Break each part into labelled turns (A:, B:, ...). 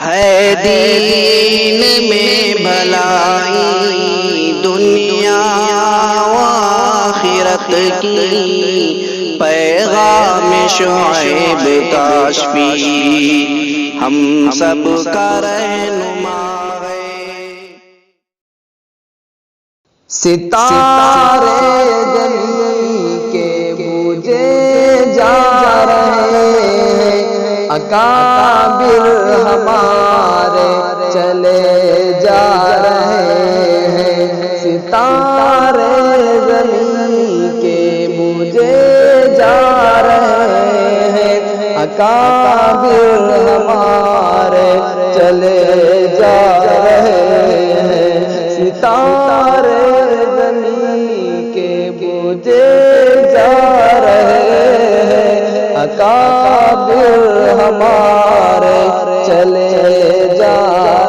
A: ہے دین میں بھلائی دنیا و آخرت کی، پیغام شعیب کاشفی ہم سب کا رہنما ہے۔
B: ستارے زمین کے بجھے جا رہے ہیں، اکابر ہمارے چلے جا رہے ہیں۔ ستارے زمین کے بجھے جا رہے ہیں، اکابر ہمارے چلے جا رہے ہیں۔ ستارے زمین کے بجھے جا رہے ہیں، اکابر ہمارے چلے جا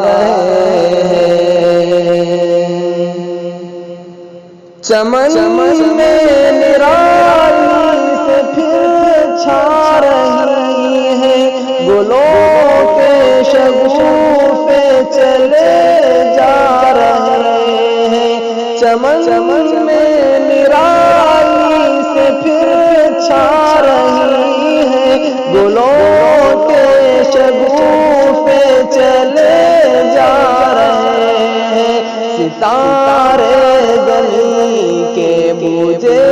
B: رہے ہیں۔ چمن میں نرالی سے پھر چھا رہی ہے، گلوں کے شگوفے چلے جا رہے ہیں۔ چمن میں نرالی سے پھر چھا رہی ہے، گلوں کے شگوفے چلے جا رہے ہیں۔ ستارے زمین کے بجھے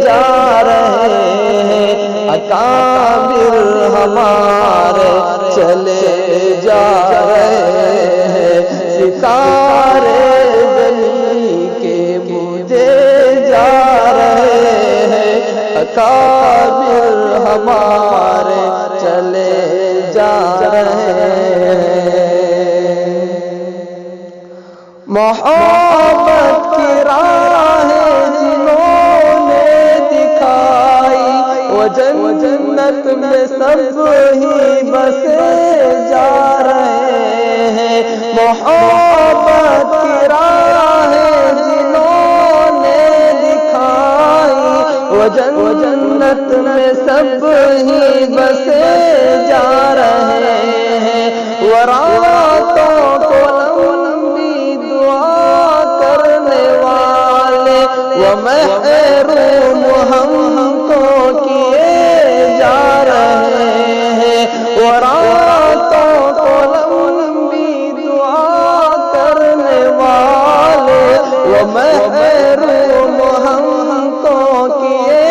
B: جا رہے ہیں، اکابر ہمارے چلے جا رہے ہیں۔ ستارے زمین کے بجھے جا رہے ہیں، اکابر ہمارے چلے جا رہے ہیں۔ محبت کی راہیں جنہوں نے دکھائی، وہ جنت میں سب ہی بسے جا رہے ہیں۔ محبت کی راہیں جنہوں نے دکھائی، وہ جنت میں سب ہی بسے جا رہے ہیں۔ وہ راتوں کو لمبی دعا کرنے والے، وہ محروم ہم کو کیے جا رہے ہیں۔ وہ راتوں کو لمبی دعا کرنے والے، وہ محروم ہم کو کیے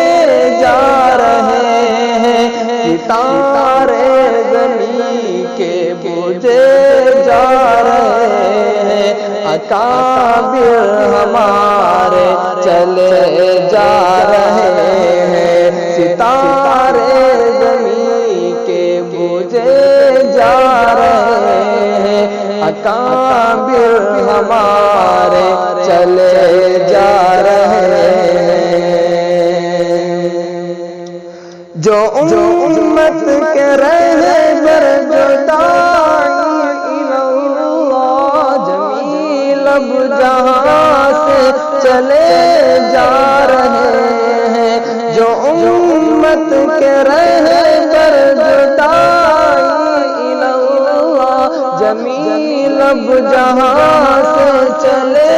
B: جا رہے ہیں۔ ستارے زمین کے بجھے جا رہے ہیں، اکابر ہمارے چلے جا رہے ہیں۔ ستارے زمین کے بجھے جا رہے ہیں، اکابر ہمارے چلے جا رہے ہیں۔ جو امت کے رہبر جو داعی اللہ جمیل اب جہاں سے چلے جا رہے ہیں۔ جو امت کے رہبر جو داعی اللہ جمیل اب جہاں سے چلے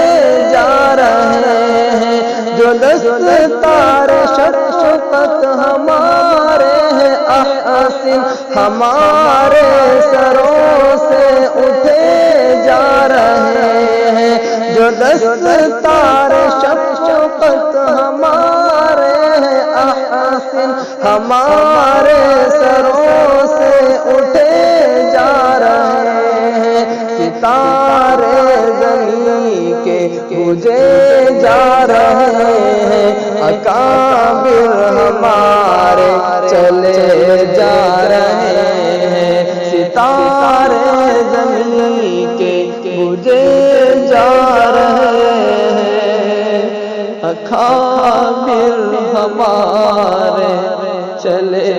B: جا رہے ہیں۔ جو دستار شفقت ہمارے ہیں احسن ہمارے سروں سے اٹھے جا رہے ہیں۔ جو دستار شفقت ہمارے ہیں احسن ہمارے سروں سے اٹھے جا رہے ہیں۔ ستارے زمین کے بجھے جا رہے ہیں، اکابر ہمارے چلے جا رہے ہیں۔ ستارے زمین کے بجھے جا رہے ہیں، اکابر ہمارے چلے